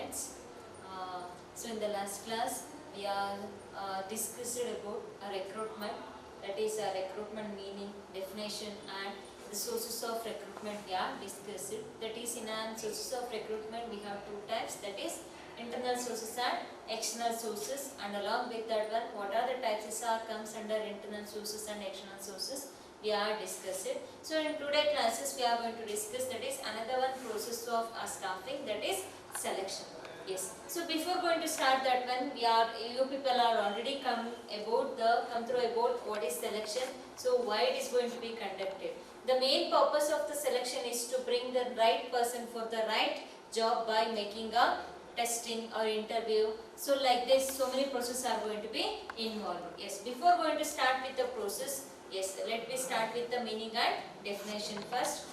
students. So in the last class we are discussed about recruitment, that is recruitment meaning, definition and the sources of recruitment we are discussed. That is, in sources of recruitment we have two types, that is internal sources and external sources, and along with that one what are the types comes under internal sources and external sources we are discussed. So in today's classes we are going to discuss, that is another one process of staffing, that is selection. Yes. So before going to start that one, you people are already come through about what is selection. So why it is going to be conducted. The main purpose of the selection is to bring the right person for the right job by making a testing or interview. So like this, so many processes are going to be involved. Yes. Before going to start with the process, yes, let me start with the meaning and definition first.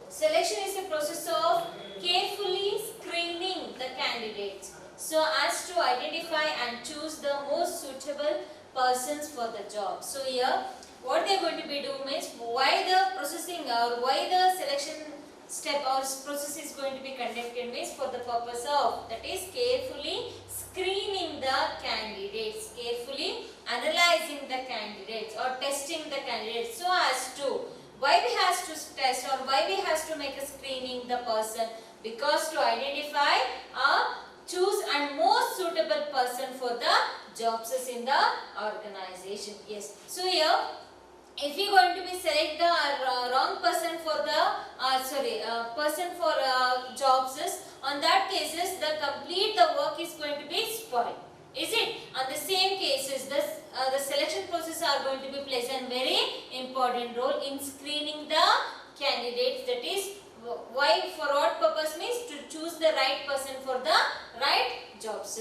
Selection is the process of carefully screening the candidates so as to identify and choose the most suitable persons for the job. So here what they are going to be doing means, why the processing or why the selection step or process is going to be conducted means for the purpose of, that is carefully screening the candidates, carefully analyzing the candidates or testing the candidates so as to, why we has to test or why we has to make a screening the person, because to identify choose and most suitable person for the jobs in the organization. Yes. So here if we going to be select the wrong person for the person for jobs, on that cases the complete the work is going to be spoiled. Is it? On the same cases, the selection process are going to be plays a very important role in screening the candidates. That is, why, for what purpose means to choose the right person for the right jobs.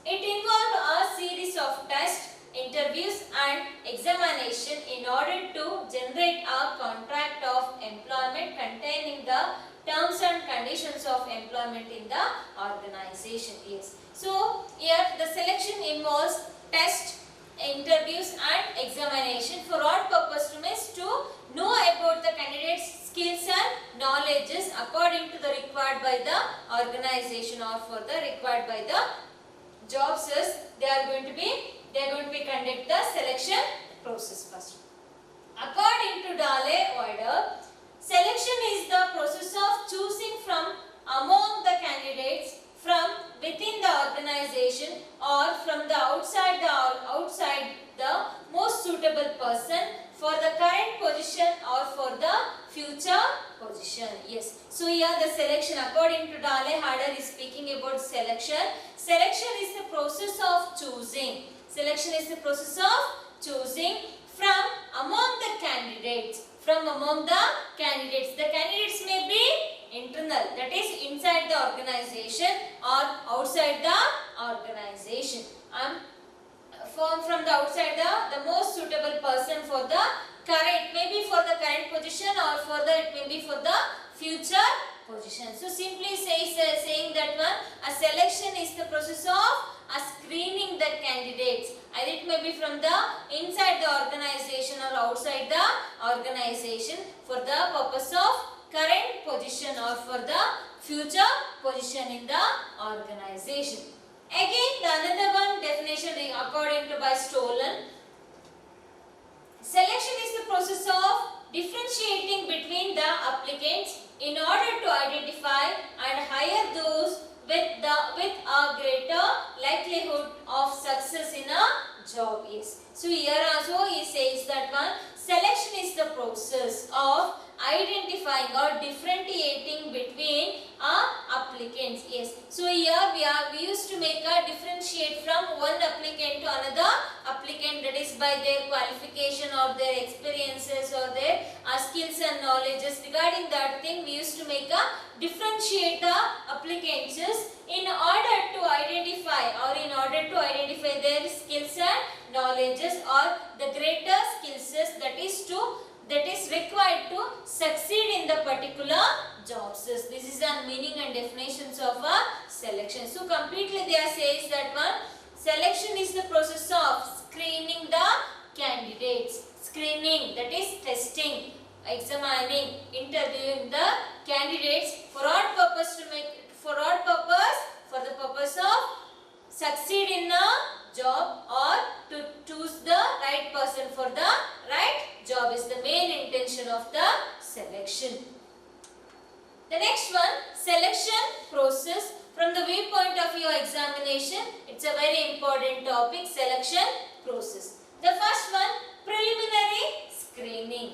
It involves a series of tests, interviews and examination in order to generate a contract of employment containing the terms and conditions of employment in the organization. Yes. So here the selection involves test, interviews and examination. For what purpose? To know about the candidate's skills and knowledges according to the required by the organization or for the required by the jobs. They are going to be conduct the selection process first. According to Dahle-Weider, selection is the process of choosing from among the candidates from within the organization or from the outside the most suitable person for the current position or for the future position. Yes. So here the selection, according to Dahle-Weider, is speaking about selection. Selection is the process of choosing. Selection is the process of choosing from among the candidates. From among the candidates. The candidates may be internal, that is inside the organization or outside the organization. From the outside the most suitable person for the current, maybe for the current position or for the, it may be for the future position. So simply saying that one, a selection is the process of screening the candidates. Either it may be from the inside the organization or outside the organization for the purpose of current position or for the future position in the organization. Again, the another one definition according to by Stolen. Selection is the process of differentiating between the applicants in order to identify and hire those with a greater likelihood of success in a job. Yes. So here also he says that one, selection is the process of identifying or differentiating between applicants. Yes. So here we used to make a differentiate from one applicant to another applicant, that is by their qualification or their experiences or their skills and knowledges. Regarding that thing, we used to make a differentiate the applicants in order to identify their skills and knowledges or the greater skills that is required to succeed in the particular jobs. This is the meaning and definitions of a selection. So completely they are saying that one, selection is the process of screening the candidates. Screening, that is testing, examining, interviewing the candidates for what purpose? for the purpose of succeed in a job or to choose the right person for the right job is the main intention of the selection. The next one, selection process. From the viewpoint of your examination, it's a very important topic, selection process. The first one, preliminary screening.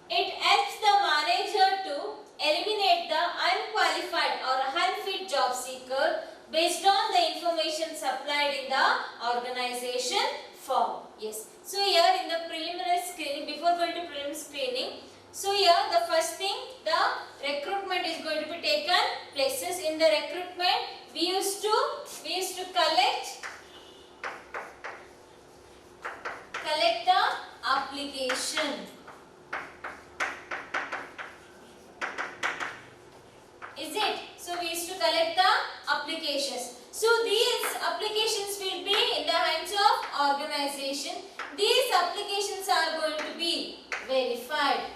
It helps the manager to eliminate the unqualified or unfit job seeker based on the information supplied in the organization form. Yes. So here in the preliminary screening, before going to preliminary screening, so here the first thing, the recruitment is going to be taken places. In the recruitment, we used to collect the application. Is it? So we used to collect the applications. So these applications will be in the hands of organization. These applications are going to be verified.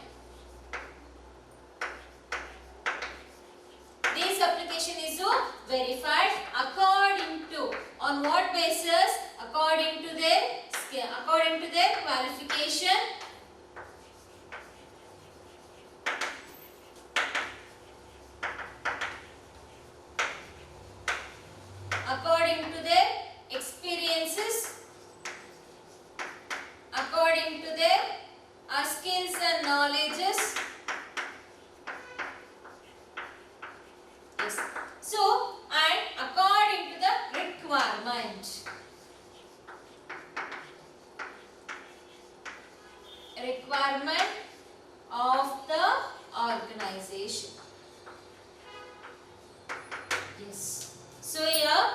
This application is verified according to, on what basis? According to their qualification, according to their experiences, according to their skills and knowledges. Yes. So, and according to the requirement of the organization. Yes. So here,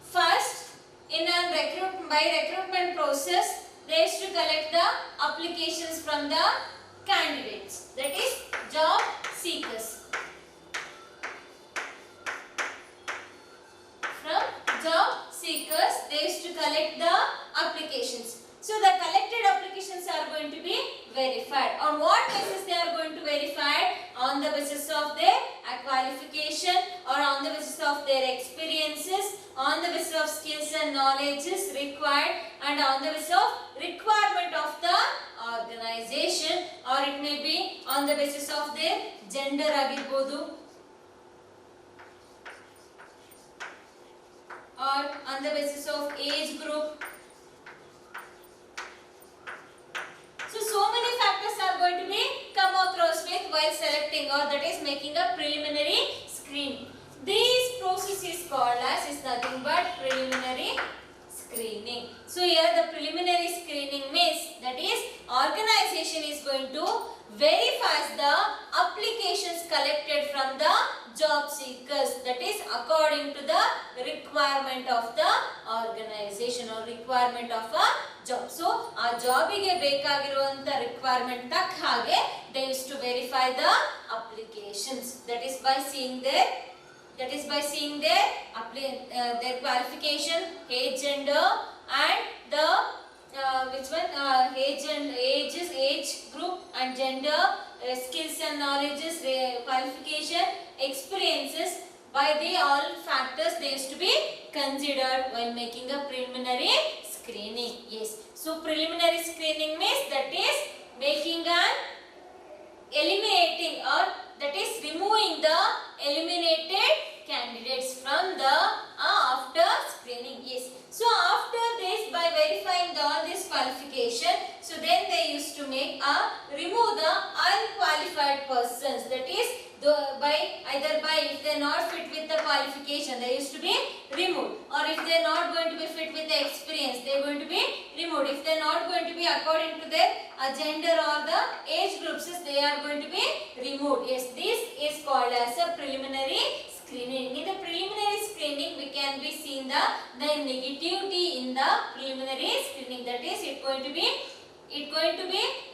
first in a recruitment process, they used to collect the applications from the candidates, that is job seekers. From job seekers, they used to collect the applications. So the collected applications are going to be verified. On what basis they are going to verify? On the basis of their qualification, or on the basis of their experiences, on the basis of skills and knowledges required, and on the basis of requirement of the organization, or it may be on the basis of their gender agirbodu, or on the basis of age group. So many factors are going to be come across with while selecting, or that is making a preliminary screen. This process is called as is nothing but preliminary screening. So here the preliminary screening means, that is organization is going to verify the applications collected from the job seekers, that is according to the requirement of the organization or requirement of a job. So a job ige ಬೇಕಾಗಿರುವಂತ requirement tak hage they used to verify the applications, that is by seeing their their qualification, age, gender, and the age group and gender, skills and knowledges, qualification, experiences. By the all factors they used to be considered while making a preliminary screening. Yes. So preliminary screening means, that is making an eliminating, or that is removing the eliminated candidates from the after screening. Yes. So after this, by verifying all this qualification, so then they used to remove the unqualified persons, that is either by if they are not fit with the qualification, they used to be removed, or if they are not going to be fit with the experience, they are going to be removed. If they are not going to be according to their gender or the age groups, they are going to be removed. Yes, this is called as a preliminary screening. In the preliminary screening, we can be seeing the negativity in the preliminary screening, that is it going to be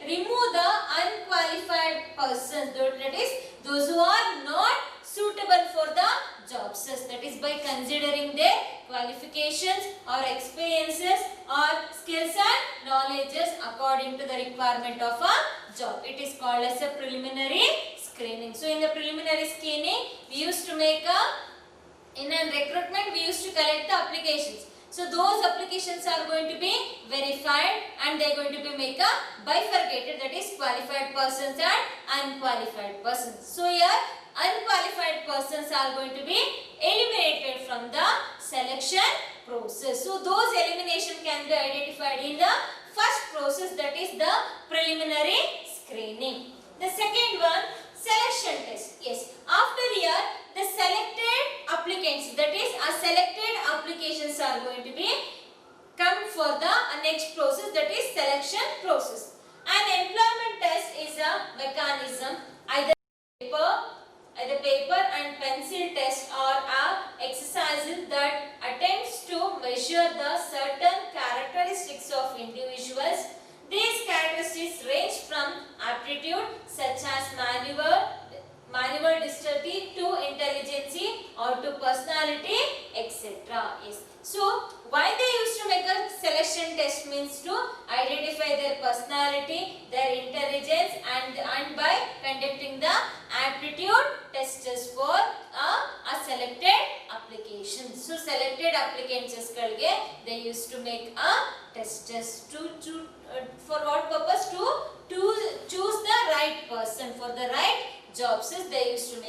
remove the unqualified persons, that is those who are not suitable for the jobs, that is by considering their qualifications or experiences or skills and knowledges according to the requirement of a job. It is called as a preliminary screening. So in the preliminary screening, we used to make a in a recruitment we used to collect the applications. So those applications are going to be verified and they are going to be make a bifurcated, that is qualified persons and unqualified persons. So here unqualified persons are going to be eliminated from the selection process. So those elimination can be identified in the first process, that is the preliminary screening. The second one, selection test. Yes, after here the selected applicants, that is a selected applications are going to be come for the next process, that is selection process. An employment test is a mechanism, either paper and pencil test or exercises that attempts to measure the certain characteristics of individuals. These characteristics range from aptitude such as manual dexterity to intelligence or to personality, etc. Yes. So why they used to make a selection test means to identify their personality, their intelligence, and by conducting the aptitude tests for a selected application. So selected applicants they used to make a test to for what purpose? To choose the right person for the right jobs. They used to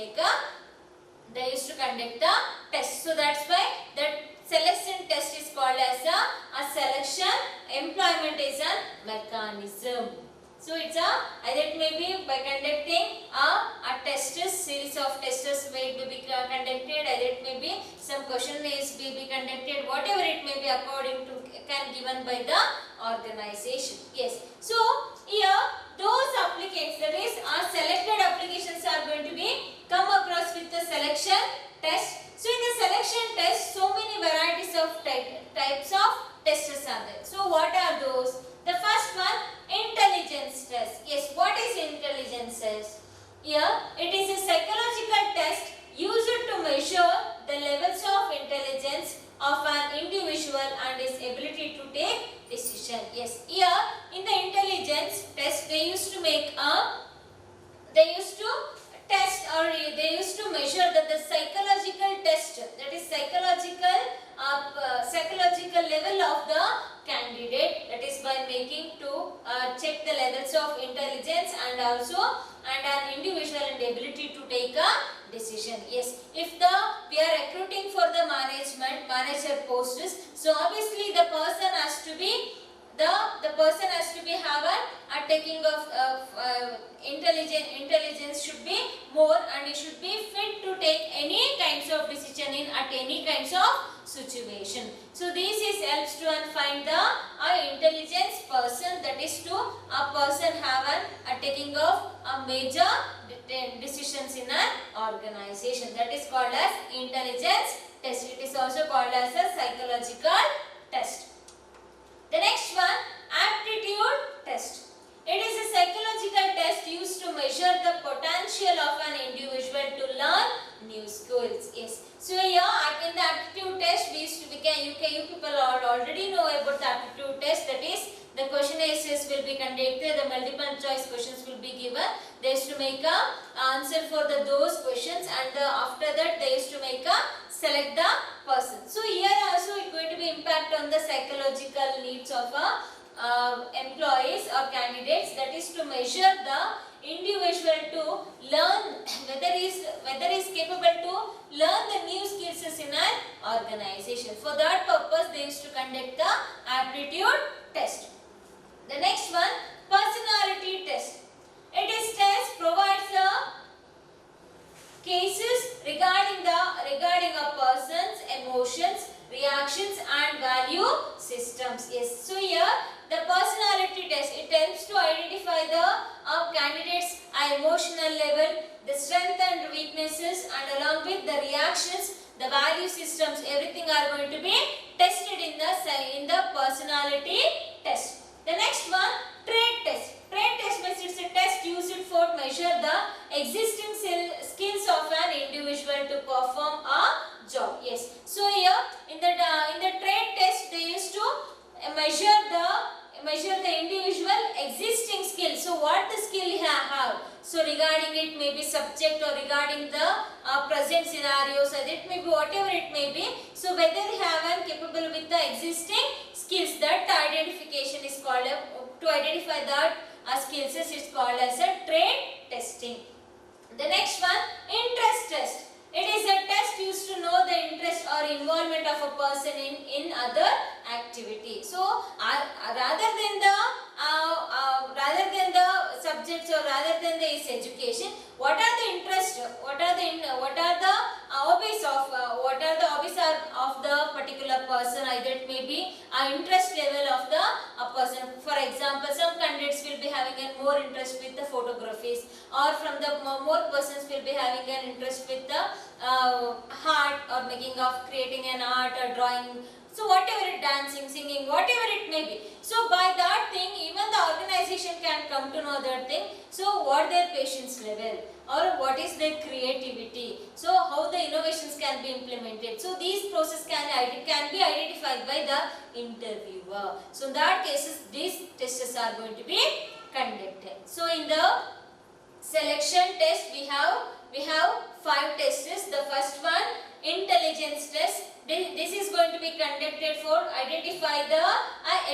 conduct the test. So that's why that selection test is called as a selection. Employment is a mechanism. So it's either it may be by conducting a series of tests may be conducted, either it may be some question is be conducted, whatever it may be according to can given by the organization. Yes. So here those applicants, that is selected applications are going to be come across with the selection test. So in the selection test, so many varieties of types of tests are there. So what are those? The first one, intelligence test. Yes, what is intelligence test? Here it is a psychological test used to measure the levels of intelligence of an individual and his ability to take decision. Yes, here in the intelligence test they used to test or they used to measure that the psychological test, that is psychological level of the candidate, that is by making to check the levels of intelligence and also an individual and ability to take a decision. Yes, if we are recruiting for the manager posts, so obviously the person has to be have a taking of intelligence should be more, and he should be fit to take any kinds of decision in at any kinds of situation. So this is helps to find the intelligence person, that is to a person have a taking of a major decisions in an organization, that is called as intelligence test. It is also called as a psychological test. The next one, aptitude test. It is a psychological test used to measure the potential of an individual to learn new skills. Yes. So here in the aptitude test, you people already know about the aptitude test. That is, the question essays will be conducted, the multiple choice questions will be given. They used to make a answer for those questions, and after that they used to make a select the person. So here also it going to be impact on the psychological needs of employees or candidates, that is to measure the individual to learn whether is capable to learn the new skills in an organization. For that purpose they used to conduct the aptitude test. The next one, personality test. It is test provides a cases regarding a person's emotions, reactions and value systems. Yes. So here the personality test, it helps to identify the candidate's emotional level, the strength and weaknesses, and along with the reactions, the value systems, everything are going to be tested in the personality test. The next one, trait test. Trait test means it's a test used for measure the existing skills of an individual to perform a job. Yes. So here in the trait test they used to measure the individual existing skill. So what the skill he have? So So regarding it may be subject or regarding the present scenarios, or it may be whatever it may be. So whether they have and capable with the existing skills, that identification is called to identify that skills is called as a trade testing. The next one, interest test. It is a test used to know the interest or involvement of a person in other activity. So rather than the subjects or rather than the education, what are the interests? What are the hobbies of the particular person? Either it may be interest level of the person. For example, some candidates will be having a more interest with the photographies, or from the more persons will be having an interest with the art or making of creating an art or drawing. So whatever it, dancing, singing, whatever it may be. So by that thing, even the organization can come to know that thing. So what their patience level or what is their creativity. So how the innovations can be implemented. So these process can be identified by the interviewer. So in that cases, these tests are going to be conducted. So in the selection test, we have 5 tests. The first one, intelligence test. This is going to be conducted for identify the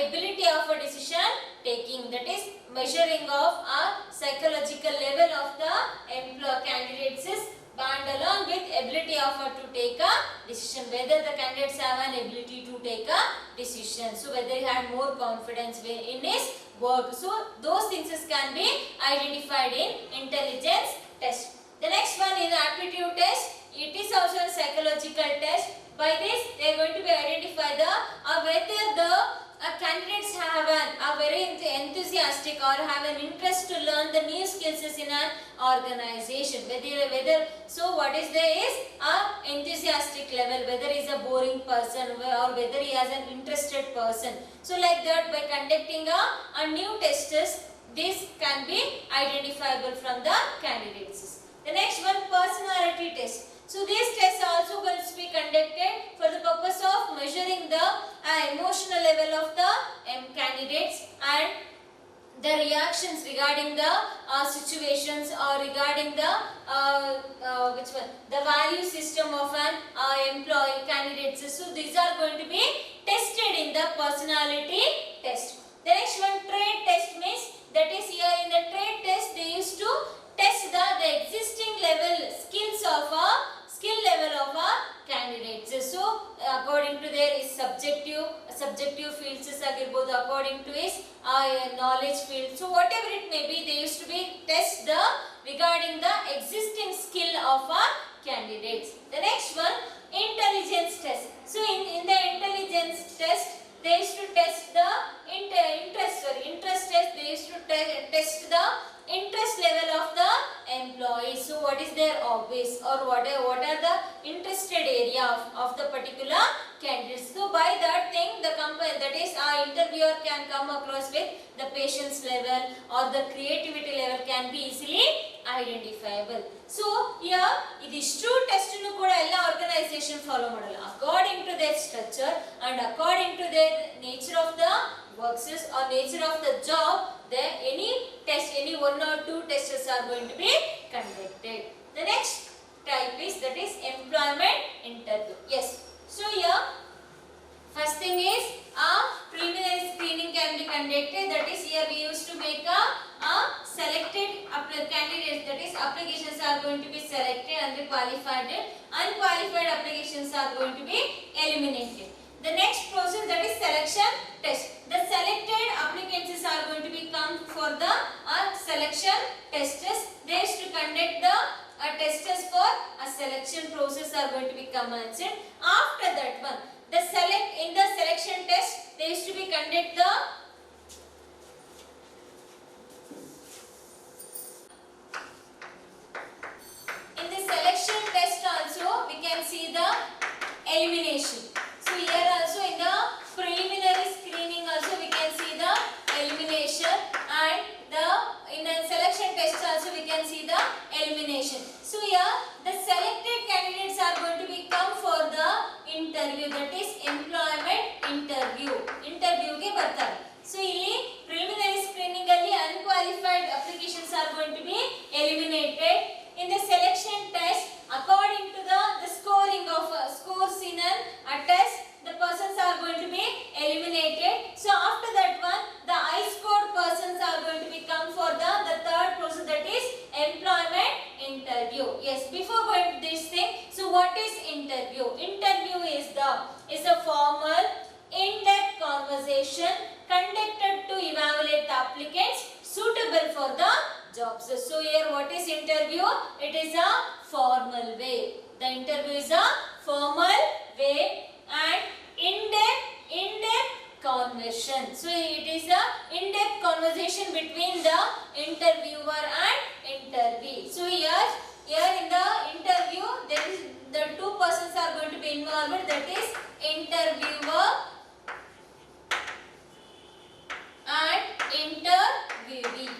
ability of a decision taking. That is measuring of a psychological level of the candidates is and along with ability of to take a decision, whether the candidates have an ability to take a decision. So whether he had more confidence in his work. So those things can be identified in intelligence test. The next one is aptitude test. It is also a psychological test. By this, they are going to be identify the whether the candidates have a very enthusiastic or have an interest to learn the new skills in an organization. Whether so what is there is a enthusiastic level, whether he is a boring person or whether he has an interested person. So like that, by conducting a new tests, this can be identifiable from the candidates. The next one, personality test. So these tests also will be conducted for the purpose of measuring the emotional level of the candidates and the reactions regarding the situations or regarding the the value system of an employee candidates. So these are going to be tested in the personality test. The next one, trade test means, that is here in the trade test they used to test the existing level skill level of a candidates. So according to their is subjective fields according to his knowledge field. So whatever it may be, they used to be test regarding the existing skill of a candidates. The next one, intelligence test. So in the intelligence test, they used to test the interest test. They used to test the interest level of the employees. So what is their hobbies or what are the interested area of the particular candidates. So by that thing, the company, that is our interviewer, can come across with the patience level or the creativity level can be easily identifiable. So here this true test nu kuda ella organization follow madala according to their structure and according to their nature of the works or nature of the job. There any 1 or 2 tests are going to be conducted. The next type is, that is employment interview. Yes. So here first thing is a preliminary screening can be conducted. That is here we used to make a selected candidates. That is applications are going to be selected and qualified. Unqualified applications are going to be eliminated. The next process, that is selection test. The selected applicants are going to be come for the selection tests. They used to conduct the tests for a selection process are going to be commenced. After that one, in the selection test, they used to be conduct the in the selection test also we can see the elimination. So here also in the preliminary screening also we can see the elimination, and in the selection test also we can see the elimination. So here the selected candidates are going to be come for the interview, that is employment interview ಗೆ ಬರ್ತಾರೆ. So ಇಲ್ಲಿ preliminary screening ಅಲ್ಲಿ unqualified applications are going to be eliminated. for the jobs. So here what is interview? It is a formal way. The interview is a formal way and in-depth conversation. So it is a in-depth conversation between the interviewer and interviewee. So here in the interview there is the two persons are going to be involved, that is interviewer and interviewee.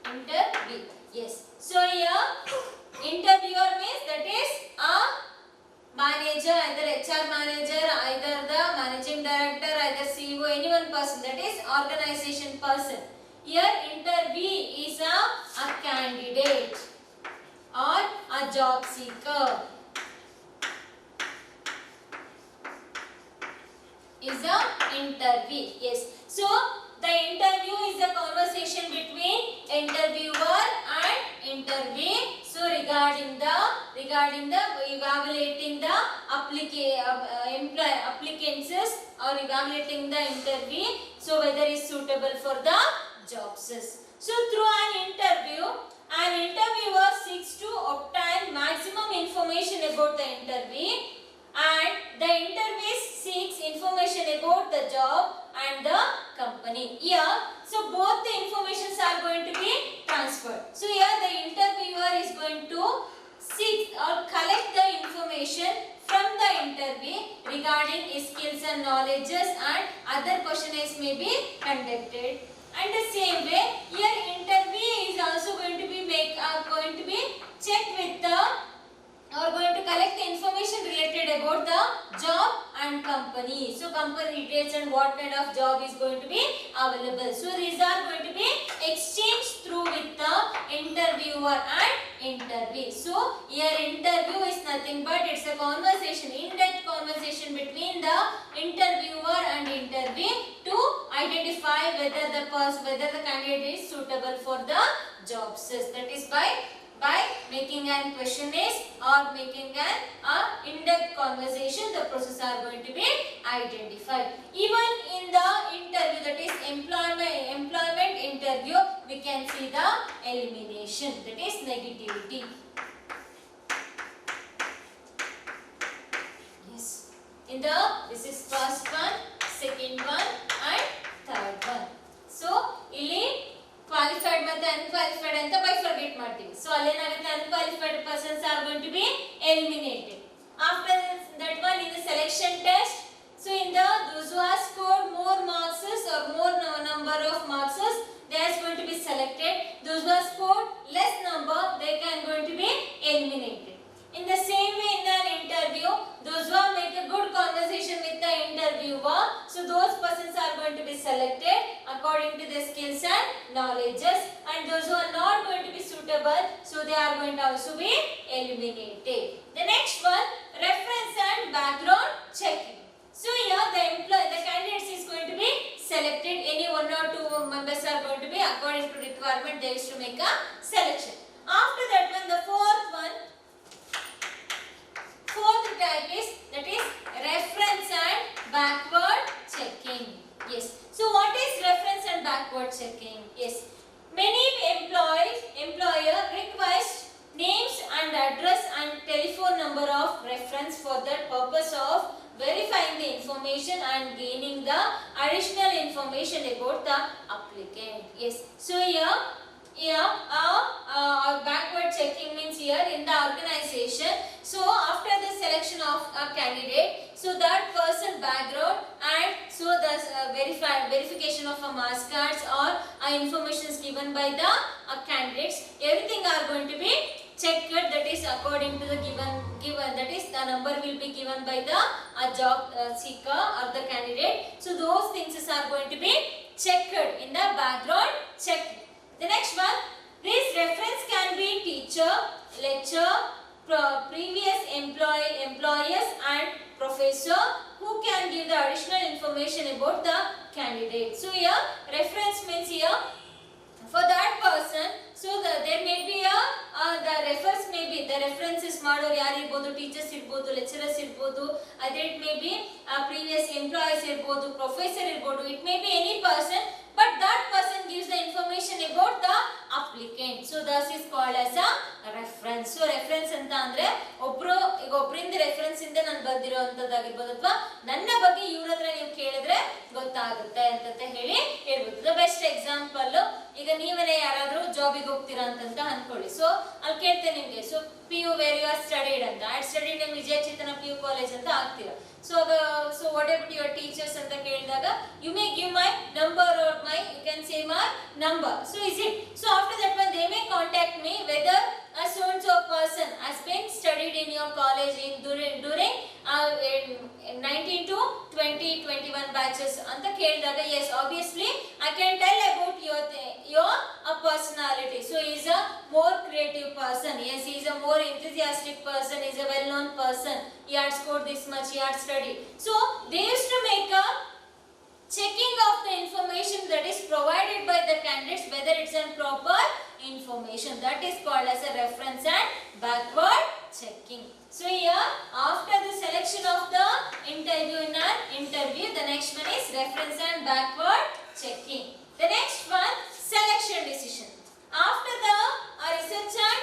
Interview. Yes. So here interviewer means that is a manager, either HR manager, either the managing director, either CEO, any one person, that is organization person. Here interviewee is a candidate or a job seeker. Is a interviewee. Yes. So the interview is a conversation between interviewer and interviewee. So regarding the evaluating the applicants or evaluating the interviewee. So whether is suitable for the jobs. So through an interviewer seeks to obtain maximum information about the interviewee, and the interviewee seeks information about the job and the company. Here, so both the informations are going to be transferred. So here the interviewer is going to seek or collect the information from the interviewee regarding his skills and knowledges, and other questionnaires may be conducted. And the same way, here interviewee is also going to be checked with the going to collect the information related about the job and company. So company details and what kind of job is going to be available. So these are going to be exchanged through with the interviewer and interviewee. So here interview is nothing but it's a conversation, in-depth conversation between the interviewer and interviewee to identify whether the candidate is suitable for the jobs. That is by making an questionnaires or making an in-depth conversation, the process are going to be identified. Even in the interview, that is employment interview, we can see the elimination, that is negativity. Yes. This is first one, second one and third one. So ಇಲ್ಲಿ qualified ಮತ್ತು unqualified ಅಂತ bifurcate ಮಾಡ್ತೀವಿ. So ಅಲ್ಲೇನಾಗುತ್ತೆ, unqualified persons are going to be eliminated. After that one, in the selection test, so in the those who have scored more marks or more number of marks, they are going to be selected. Those who have scored less number, they can going to be eliminated. In the same way, in an interview, those who make a good conversation with the interviewer, so those persons are going to be selected according to their skills and knowledges, and those who are not going to be suitable, so they are going to also be eliminated. The next one, reference and background checking. So here the candidates is going to be selected. Any one or two members are going to be, according to requirement, they used to make a selection. After that one, the fourth type is, that is reference and backward checking. Yes. So what is reference and backward checking? Yes. Many employer request names and address and telephone number of reference for the purpose of verifying the information and gaining the additional information about the applicant. Yes. So here backward checking means here in the organization, so after the selection of a candidate, so that person background and so the verification of a marks cards or information is given by the candidates, everything are going to be checked, that is according to the given that is the number will be given by the job seeker or the candidate. So those things are going to be checked in the background check. The next one, this reference can be teacher, lecturer, previous employers and professor who can give the additional information about the candidate. So here reference means here, for that person. So there may be the refers may be the references ಮಾಡೋರು ಯಾರು ಇರಬಹುದು, teachers ಇರಬಹುದು, lecturers ಇರಬಹುದು, ಅದೇ it may be previous employees ಇರಬಹುದು, professor ಇರಬಹುದು, it may be any person, but that person gives the information about the applicant. So this is called as a reference. So reference ಅಂತ ಅಂದ್ರೆ ಒಬ್ಬರಿಂದ reference ಇಂದ ನಾನು ಬಂದಿರೋಂತದ್ದಾಗಿರ್ಬೋದು ಅಥವಾ ನನ್ನ ಬಗ್ಗೆ ಇವ್ರ ಹತ್ರ ನೀವು ಕೇಳಿದ್ರೆ ಗೊತ್ತಾಗುತ್ತೆ ಅಂತ ಹೇಳಿ ಹೇಳ್ಬೋದು. ದ ಬೆಸ್ಟ್ ಎಕ್ಸಾಂಪಲ್, ಈಗ ನೀವೇ ಯಾರಾದ್ರೂ ಜಾಬಿಗೆ ಹೋಗ್ತೀರಾ ಅಂತ ಅನ್ಕೊಳ್ಳಿ. ಸೊ ಅಲ್ಲಿ ಕೇಳ್ತೇನೆ ನಿಮ್ಗೆ, so PU where you are studied ಅಂತ, I studied in Vijaya Chetana PU college ಅಂತ ಆಗ್ತೀರಾ. So what about your teachers ಅಂತ ಕೇಳಿದಾಗ you may give my number or you can say my number. So is it, so after that one they may contact me whether a so and so person has been studied in your college in during 19 to 2021 batches anta kelidaaga, yes obviously I can tell about your personality. So he is a more creative person, yes he is a more enthusiastic person, he is a well known person, he had scored this much, he had studied. So they used to make a checking of the information that is provided by the candidates whether it's a proper information. That is called as a reference and backward checking. So here after the selection of the interview in an interview, the next one is reference and backward checking. The next one, selection decision. After the research and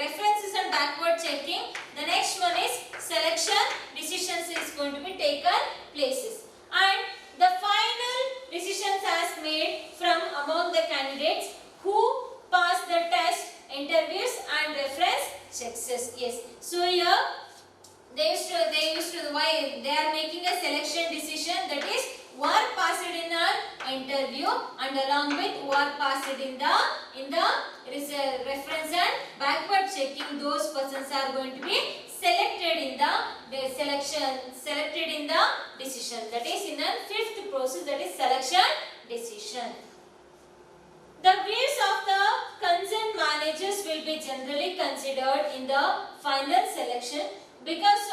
references and backward checking, the next one is selection decisions is going to be taken places, and the final decisions as made from among the candidates who pass the test, interviews and reference checks. Yes, so here they used to why they are making a selection decision, that is who are passed in an interview and along with who are passed in the reference and backward checking, those persons are going to be selected in the decision, that is in the fifth process, that is selection decision. The views of the concerned managers will be generally considered in the final selection because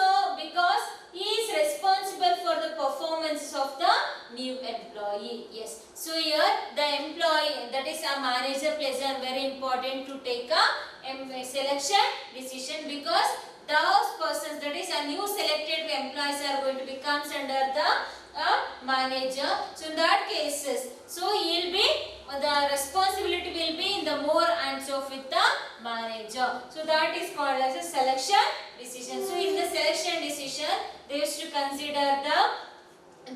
he is responsible for the performance of the new employee. Yes, so here the employee, that is a manager, plays a very important to take a selection decision because those persons, that is a new selected employees, are going to be comes under the manager. So in that cases, so he will be, the responsibility will be in the more hands of with the manager. So that is called as a selection decision. So in the selection decision, they used to consider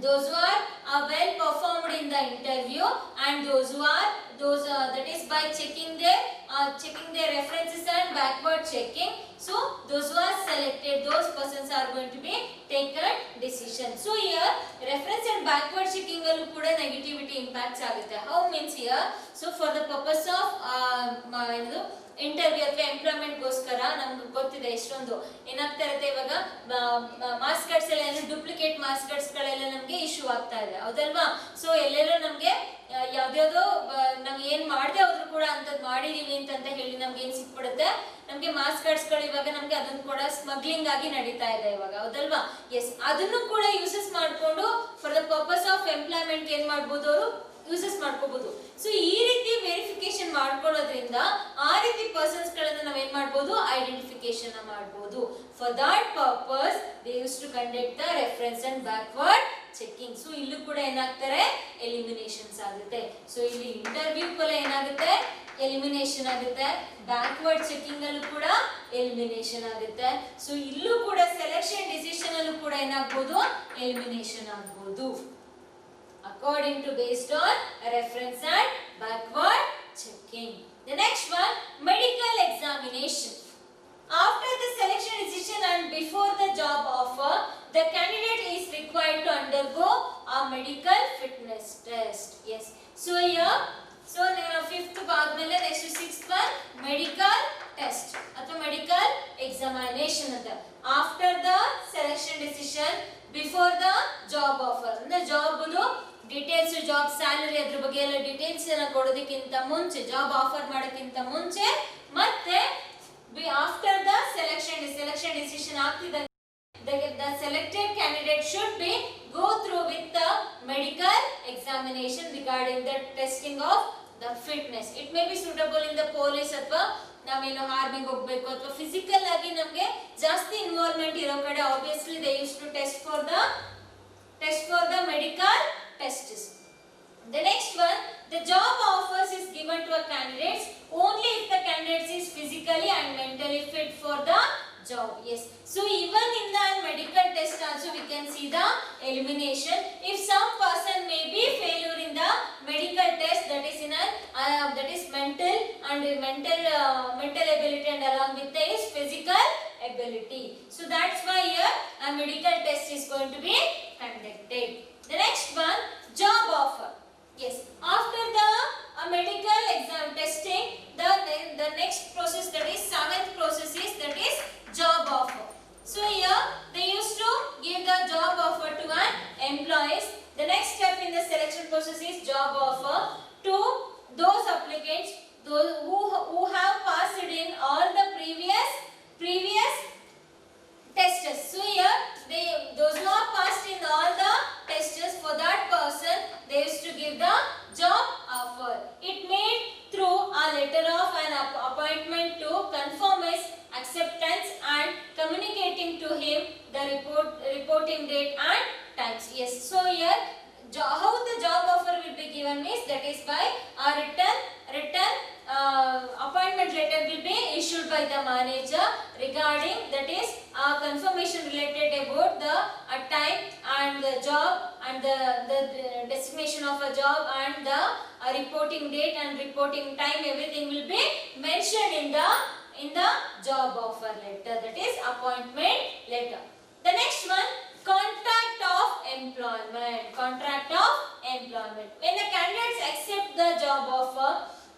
those who are well performed in the interview and those who are that is by checking their references and backward checking. So those who are selected, those persons are going to be taken decision. So here reference and backward checking allu kuda negativity impacts agutte. How means here, so for the purpose of interview ಅಥವಾ employment ಗೋಸ್ಕರ ನಮ್ಗೆ ಗೊತ್ತಿದೆ ಎಷ್ಟೊಂದು ಏನಾಗ್ತಾ ಇರುತ್ತೆ, ಇವಾಗ marks cards ಎಲ್ಲ ಏನು ಡೂಪ್ಲಿಕೇಟ್ ಮಾರ್ಕ್ಸ್ ಕಾರ್ಡ್ಸ್ ಗಳೆಲ್ಲ ನಮಗೆ ಇಶ್ಯೂ ಆಗ್ತಾ ಇದೆ, ಹೌದಲ್ವಾ? ಸೊ ಎಲ್ಲೆಲ್ಲೋ ನಮಗೆ ಯಾವ್ದ್ಯಾವ್ದೋ ನಾವು ಏನ್ ಮಾಡದೆ ಹೋದ್ರು ಕೂಡ ಅಂತದ್ ಮಾಡಿದೀವಿ ಅಂತ ಹೇಳಿ ನಮ್ಗೆ ಏನ್ ಸಿಕ್ಬಿಡುತ್ತೆ, ನಮ್ಗೆ ಮಾರ್ಕ್ಸ್ ಕಾರ್ಡ್ಸ್ ಗಳು ಇವಾಗ ನಮ್ಗೆ ಅದನ್ನ ಕೂಡ ಸ್ಮಗ್ಲಿಂಗ್ ಆಗಿ ನಡೀತಾ ಇದೆ ಇವಾಗ, ಹೌದಲ್ವಾ? ಎಸ್, ಅದನ್ನು ಕೂಡ ಯೂಸಸ್ ಮಾಡ್ಕೊಂಡು for the purpose of employment ಏನ್ ಮಾಡ್ಬೋದು, ಅವರು ಯೂಸಸ್ ಮಾಡ್ಕೋಬಹುದು. ಸೊ ಈ ರೀತಿ ವೆರಿಫಿಕೇಶನ್ ಮಾಡ್ಕೊಳ್ಳೋದ್ರಿಂದ ಆ ರೀತಿ ಪರ್ಸನ್ಸ್ ಗಳನ್ನ ನಾವ್ ಏನ್ ಮಾಡ್ಬೋದು, ಐಡೆಂಟಿಫಿಕೇಶನ್ ಮಾಡಬಹುದು. For that purpose they use to conduct the reference and backward checking. So ಇಲ್ಲೂ ಕೂಡ ಏನಾಗ್ತಾರೆ, ಎಲಿಮಿನೇಷನ್ಸ್ ಆಗುತ್ತೆ. ಸೊ ಇಲ್ಲಿ ಇಂಟರ್ವ್ಯೂ ಕೂಡ ಏನಾಗುತ್ತೆ, ಎಲಿಮಿನೇಷನ್ ಆಗುತ್ತೆ. ಬ್ಯಾಕ್ವರ್ಡ್ ಚೆಕಿಂಗ್ ಅಲ್ಲೂ ಕೂಡ ಎಲಿಮಿನೇಷನ್ ಆಗುತ್ತೆ. ಸೊ ಇಲ್ಲೂ ಕೂಡ ಸೆಲೆಕ್ಷನ್ ಡಿಸಿಷನ್ ಅಲ್ಲೂ ಕೂಡ ಏನಾಗಬಹುದು, ಎಲಿಮಿನೇಷನ್ ಆಗಬಹುದು. According to based on reference and backward checking. The next one, medical examination. After the selection decision and before the job offer, the candidate is required to undergo a medical fitness test. Yes. So here, so fifth badmele next sixth one, medical test ಅಥವಾ medical examination ಅಂತ. After the selection decision, before the job offer, ಅಂದ್ರೆ job details, job salary ಅದ್ರ ಬಗ್ಗೆ ಎಲ್ಲ details ಕೊಡೋದಕ್ಕಿಂತ ಮುಂಚೆ, job offer ಮಾಡೋಕ್ಕಿಂತ ಮುಂಚೆ, ಮತ್ತೆ ಆಫ್ಟರ್ ದ ಸೆಲೆಕ್ಷನ್ ಡಿಸಿಷನ್ ಆಗ್ತಿದ್ದಂಗೆ the selected candidate should be go through with the medical examination regarding the testing of the fitness. It may be suitable in the police ಅಥವಾ ನಾವೇನೋ ಆರ್ಮಿಗೆ ಹೋಗಬೇಕು ಅಥವಾ physical ಆಗಿ ನಮಗೆ ಜಾಸ್ತಿ ಇನ್ವಾಲ್ವ್ಮೆಂಟ್ ಇರೋ ಕಡೆ obviously they used to test for the medical tests. The next one, the job offers is given to a candidate only if the candidate is physically and mentally fit for the job. Yes. So even in the medical test also we can see the elimination. If some person may be failure in the medical test, that is in a that is mental ability and along with the his physical ability. So that's why here a medical test is going to be conducted. The next one, job offer. Yes, after the medical exam testing, the next process, that is seventh process, is that is job offer. So here they used to give the job offer to an employees. The next step in the selection process is job offer to those applicants who have passed in all the previous tests. So here those who have passed in all the tests, for that person they used to give the job offer. It made through a letter of an appointment to confirm his acceptance and communicating to him the reporting date and times. Yes, so here how the job offer will be given is, that is by a written appointment letter will be issued by the manager regarding, that is confirmation related about the time and the job and the destination of a job and the reporting date and reporting time. Everything will be mentioned in the job offer letter, that is appointment letter. The next one, contract of employment. Contract of employment. When the candidates accept the job offer,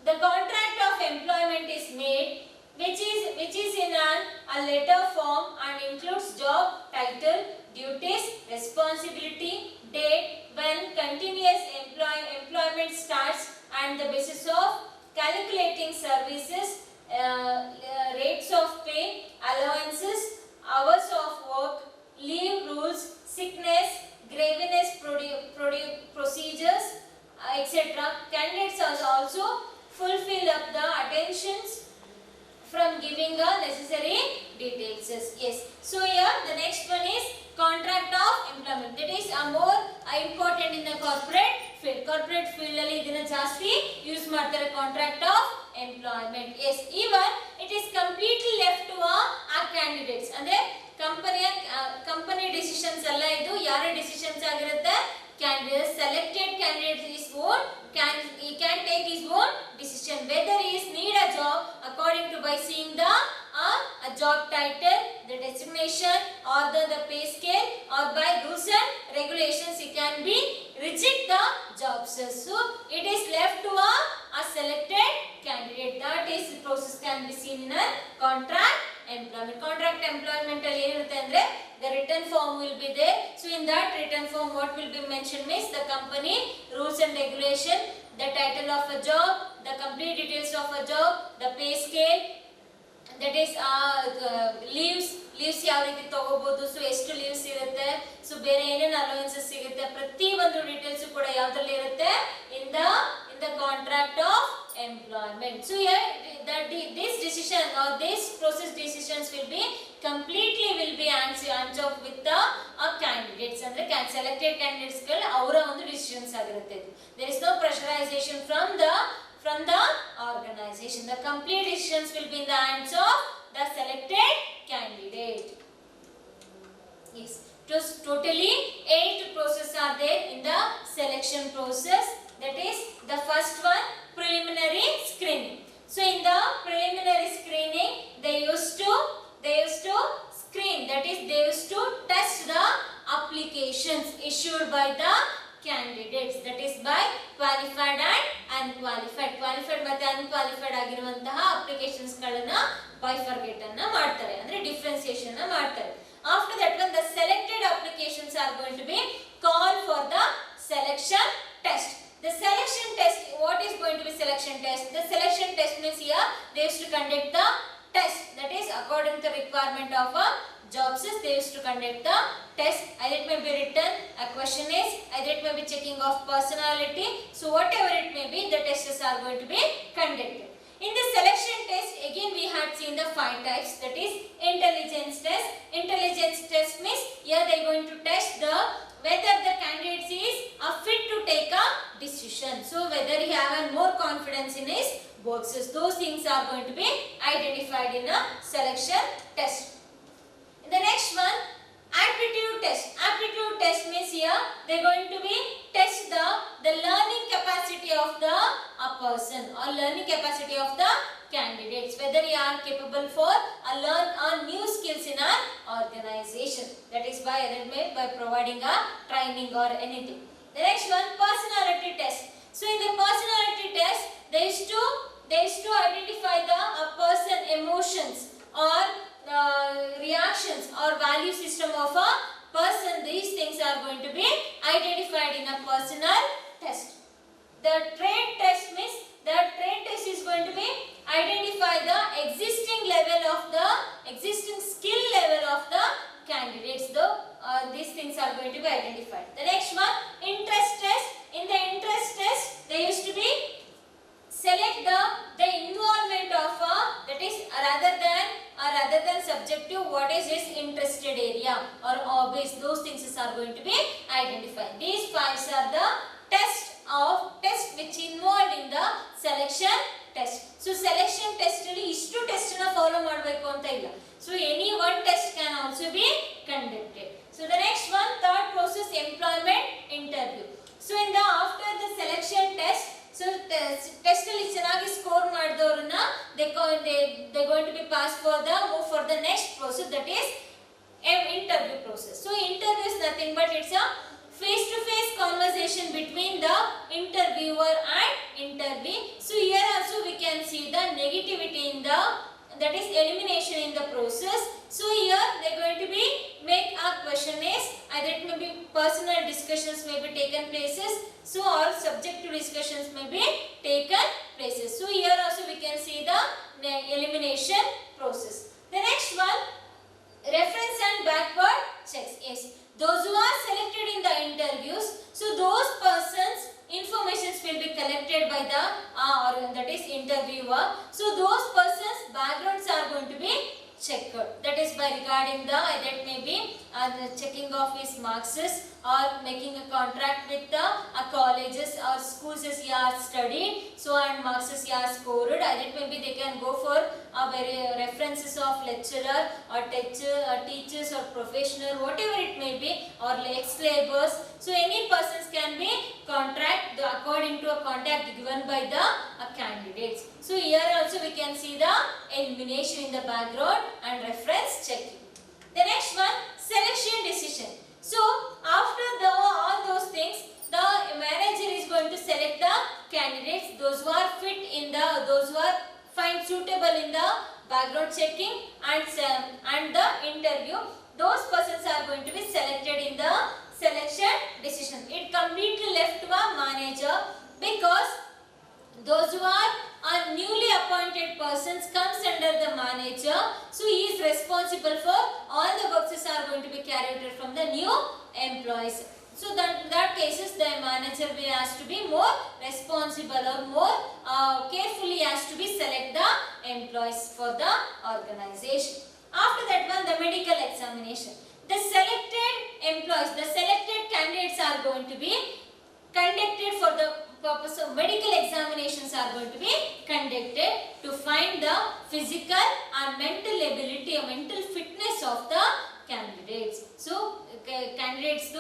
the contract of employment is made, which is in a letter form and includes job title, duties, responsibility, date when continuous employment starts, and the basis of calculating services, rates of pay, allowances, hours of work, leave rules, sickness, grievance procedures, etc. Candidates also fulfill up the attentions from giving a necessary details. Yes. So here the next one is contract of employment. That is more important in the corporate field. Corporate field alli idina jaasti use ಮಾಡ್ತಾರೆ contract of employment. Yes, even it is completely left to our candidates. ಅಂದ್ರೆ company decisions ಎಲ್ಲ ಇದು ಯಾರ decisions ಆಗಿರುತ್ತೆ, candidate, selected candidate is own, he can take his own decision whether he is need a job according to by seeing the a job title, the designation or the pay scale, or by rules and regulations he can be reject the jobs. So it is left to a selected candidate. That is the process can be seen in a contract employment. Contract employment alli irutte andre the written form will be there. So in that written form what will be mentioned means the company rules and regulation, the title of a job, the complete details of a job, the pay scale, that is leaves ಯಾವ ರೀತಿ ತಗೋಬಹುದು, so ಎಷ್ಟು leaves ಇರುತ್ತೆ, so ಬೇರೆ ಏನೇನು allowances ಸಿಗುತ್ತೆ, ಪ್ರತಿ ಒಂದು ಡೀಟೇಲ್ಸ್ ಕೂಡ ಯಾವ್ದ್ರಲ್ಲಿ ಇರುತ್ತೆ in the contract of employment. So here this decision or this process decisions will be completely answered with the candidates, ಅಂದ್ರೆ selected candidates ಗಳು ಅವರ ಒಂದು decisions ಆಗಿರುತ್ತೆ. There is no pressurization from the organization. The complete decisions will be in the hands of the selected candidate. Yes, totally 8 processes are there in the selection process. That is the first one, preliminary screening. So in the preliminary screening they used to screen, that is they used to test the applications issued by the candidates, that is by qualified and unqualified. Qualified ಮತ್ತೆ unqualified ಆಗಿರುವಂತಹ applications ಗಳನ್ನು bifurcate ಅನ್ನು ಮಾಡ್ತಾರೆ, ಅಂದ್ರೆ differentiation ಅನ್ನು ಮಾಡ್ತಾರೆ. After that one the selected applications are going to be called for the selection test. The selection test, what is going to be selection test? The selection test means here they used to conduct the test, that is according to the requirement of a jobs is they used to conduct the test. Either it may be written, a question is, either it may be checking of personality. So whatever it may be, the tests are going to be conducted. In the selection test, again we had seen the 5 types, that is intelligence test. Intelligence test means here they are going to test the whether the candidate is fit to take a decision. So whether he have more confidence in his boxes, those things are going to be identified in a selection test. In the next one, aptitude test. Aptitude test means here they are going to be test the learning capacity of the person or learning capacity of the candidates, whether you are capable for learn new skills in our organization. That is by providing a training or anything. The next one, personality test. So in the personality test, they used to identify the person emotions or reactions or value system of a person. These things are going to be identified in a personal test. The trait test means the trait test is going to be identify the existing skill level of the candidates. These things are going to be identified. The next one, interest test. In the interest test, they used to be select the involvement of that is rather than subjective, what is his interested area or hobbies. Those things are going to be identified. These 5 are the test which involved in the selection test. So selection test alli ishtu test na follow ಮಾಡಬೇಕು ಅಂತ ಇಲ್ಲ. So any one test can also be conducted. So the next one, third process, employment interview. So in the after the selection test, so test alli ಚೆನ್ನಾಗಿ score ಮಾಡಿದವರನ್ನ they going to be passed for the move for the next process, that is interview process. So interview is nothing but it's a face-to-face conversation between the interviewer and interviewee. So here also we can see the negativity in the, that is elimination in the process. So here they are going to be make a question is, either it may be personal discussions may be taken places, so or subjective discussions may be taken places. So here also we can see the elimination process. The next one, reference and backward checks. Yes, those who are selected in the interviews, so those persons informations will be collected by the or that is interviewer. So those persons backgrounds are going to be checked. That is by regarding the that may be the checking of his marks or making a contract with the colleges or schools as he has studied. So and marks as he has scored. That maybe they can go for references of lecturer or teachers or professional, whatever it may be, or ex-laborers. So any persons can be contract according to a contact given by the candidates. So here also we can see the elimination in the background and reference checking. The next one, selection decision. So after all those things, the manager is going to select the candidates, those who are fit in those who are find suitable in the background checking and the interview. Those persons are going to be selected in the selection decision. It completely left to a manager, because those who are newly appointed persons comes under the manager. So he is responsible for all the boxes are going to be carried out from the new employees. So that cases the manager will has to be more responsible or more carefully has to be select the employees for the organization. After that one, the medical examination. The selected employees, the selected candidates are going to be conducted for the purpose of medical examinations are going to be conducted to find the physical and mental ability or mental fitness of the candidates. So candidates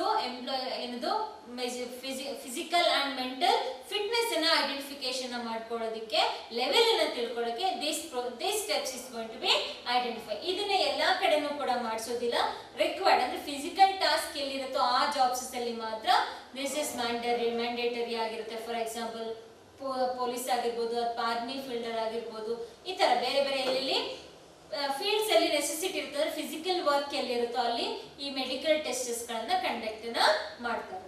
physical and mental fitness identification ಮಾಡ್ಕೊಳ್ಳೋದಕ್ಕೆ level ಅನ್ನು ತಿಳ್ಕೊಳ್ಳೋಕೆ this steps is going to be identify. ಇದನ್ನ ಎಲ್ಲಾ ಕಡೆನೂ ಕೂಡ ಮಾಡಿಸೋದಿಲ್ಲ, required ಅಂದ್ರೆ physical task ಎಲ್ಲಿರುತ್ತೋ ಆ jobs ಅಲ್ಲಿ ಮಾತ್ರ this is ಮ್ಯಾಂಡೇಟರಿ ಆಗಿರುತ್ತೆ. ಫಾರ್ ಎಕ್ಸಾಂಪಲ್ ಪೊಲೀಸ್ ಆಗಿರ್ಬೋದು ಅಥವಾ ಆರ್ಮಿ ಫೀಲ್ಡರ್ ಆಗಿರ್ಬೋದು, ಈ ತರ ಬೇರೆ ಬೇರೆ ಎಲ್ಲೆಲ್ಲಿ ಫೀಲ್ಡ್ಸ್ ಅಲ್ಲಿ ನೆಸೆಸಿಟಿ ಇರ್ತದೆ, ಫಿಸಿಕಲ್ ವರ್ಕ್ ಎಲ್ಲಿರುತ್ತೋ ಅಲ್ಲಿ ಈ ಮೆಡಿಕಲ್ ಟೆಸ್ಟ್ಸ್ ಗಳನ್ನ ಕಂಡಕ್ಟ್ ಮಾಡ್ತಾರೆ.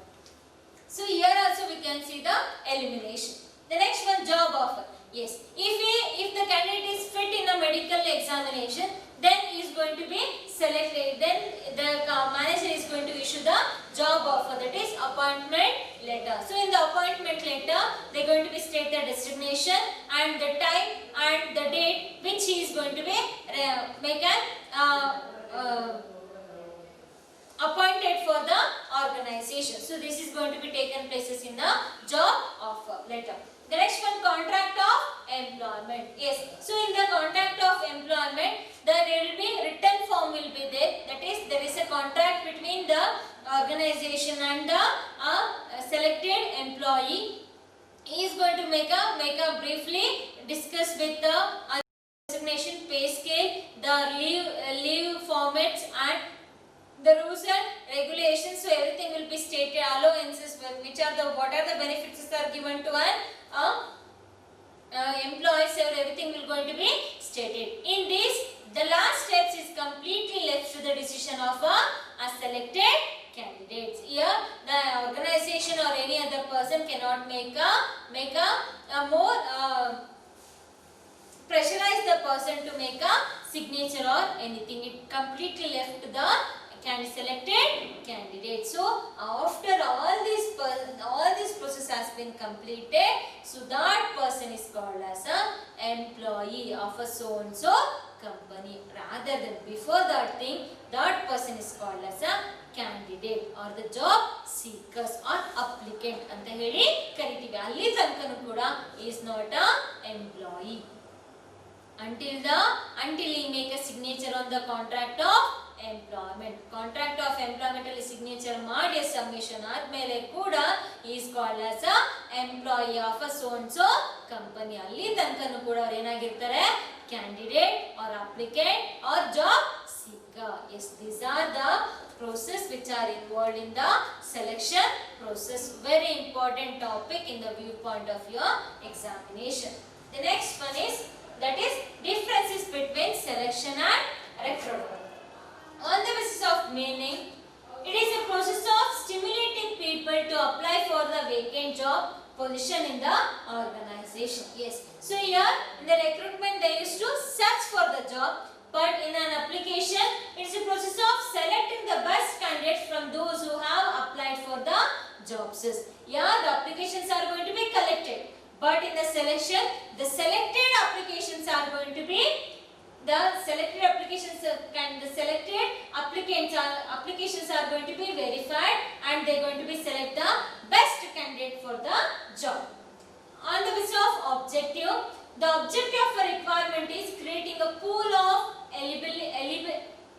So here also we can see the elimination. The next one, job offer. Yes, if the candidate is fit in a medical examination, then he is going to be selected. Then the manager is going to issue the job offer, that is appointment letter. So in the appointment letter, they are going to be state the designation and the time and the date which he is going to be make an appointed for the organization. So this is going to be taken places in the job offer letter. The next one, contract of employment. Yes. So in the contract of employment, there will be written form will be there. That is, there is a contract between the organization and the selected employee. He is going to make a briefly discuss with the designation, pay scale, the leave formats and the rules and regulations. So everything will be stated, allowances, what are the benefits are given to an employee, so everything will going to be stated. In this, the last steps is completely left to the decision of a selected candidates. Here, the organization or any other person cannot make a more pressurize the person to make a signature or anything. It completely left to the selected candidate. So after all this process has been completed, so that person is called as a employee of a so and so company. Rather than before that thing, that person is called as a candidate or the job seekers or applicant ಅಂತ ಹೇಳಿ ಕರಿತೀವಿ. ಅಲ್ಲಿ ತನಕನೂ ಕೂಡ is not a employee until he make a signature on the contract of employment. Contract of employment ಅಲ್ಲಿ signature ಮಾಡಿ submission ಆದ್ಮೇಲೆ ಕೂಡ is called as a employee of a so and so company. ಅಲ್ಲಿ ತನಕನೂ ಕೂಡ ಅವರು ಏನಾಗಿರ್ತಾರೆ, candidate or applicant or job seeker. Yes, these are the process which are involved in the selection process. Very important topic in the viewpoint of your examination. The next one is, that is, differences between selection and recruitment. On the basis of meaning, it is a process of stimulating people to apply for the vacant job position in the organization. Yes. So here in the recruitment they used to search for the job, but in an application it is a process of selecting the best candidates from those who have applied for the jobs. Here the applications are going to be collected, but in the selection the selected applications are going to be applications are going to be verified and they are going to be select the best candidate for the job. On the basis of objective, the objective of a requirement is creating a pool of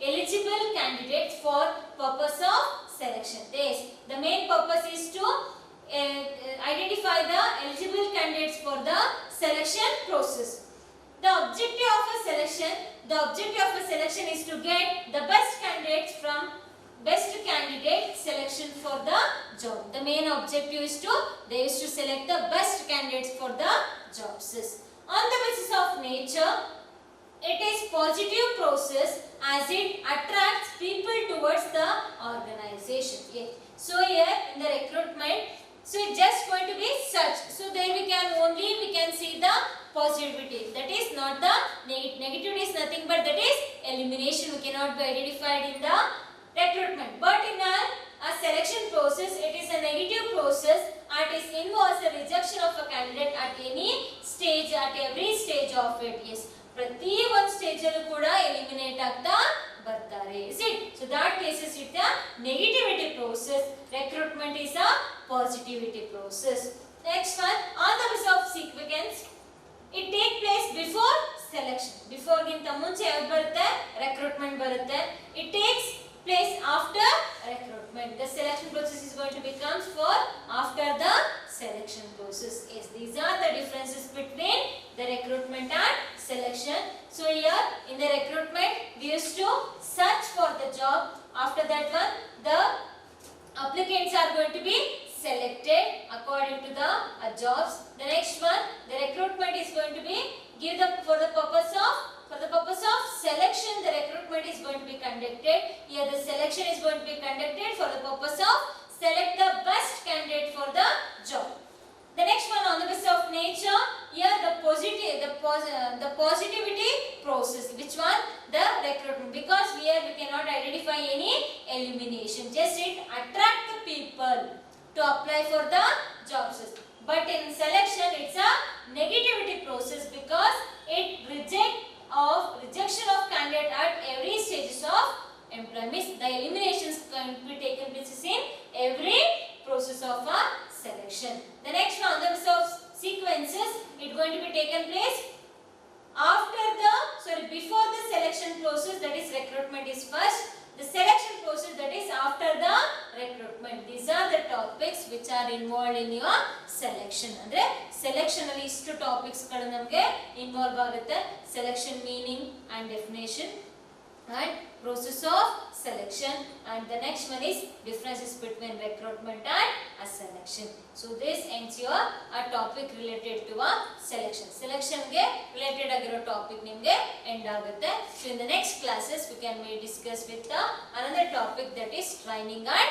eligible candidates for purpose of selection. Yes, the main purpose is to identify the eligible candidates for the selection process. The objective of a selection is to get the best candidates from best candidate selection for the job. The main objective is they used to select the best candidates for the jobs. On the basis of nature, it is positive process as it attracts people towards the organization. Yes. So here in the recruitment, so it's just going to be such. So there we can see the positivity. That is not the negativity is nothing but that is elimination. We cannot be identified in the recruitment. But in a selection process, it is a negative process and it involves a rejection of a candidate at any stage, at every stage of it. Yes. ಪ್ರತಿ ಒಂದು stage ಅಲ್ಲೂ ಕೂಡ eliminate ಆಗ್ತಾ ಬರ್ತಾರೆ. Is it? So that cases it a negativity process. Recruitment is a positivity process. Next one, on the basis of significance, it take place before selection. Before ಗಿಂತ ಮುಂಚೆ ಯಾವುದು ಬರುತ್ತೆ? Recruitment ಬರುತ್ತೆ. It takes place after recruitment. The selection process is going to become for after the selection process. Yes, these are the differences between the recruitment and selection. So here in the recruitment we used to search for the job. After that one, the applicants are going to be selected according to the jobs. The next one, the recruitment is going to be give them for the purpose of selection. The recruitment is going to be conducted. Here the selection is going to be conducted for the purpose of select the best candidate for the job. The next one, on the basis of nature, here the positivity process. Which one? The recruitment. people to apply for the jobs. But in selection it's a negativity process because it rejection of candidate at every stages of employment. The eliminations can be taken place in every process of a selection. The next one, the sequences, it going to be taken place before the selection process, that is recruitment is first. The selection process, that is after the recruitment. These are the topics which are involved in your selection. Andre selection alli istu topics galu namage involve agutte. Selection meaning and definition and process of selection, and the next one is differences between recruitment and a selection. So this ends your a topic related to a selection. Selection ge related agiro topic nimge end agutte. So in the next classes we can discuss with another topic, that is training and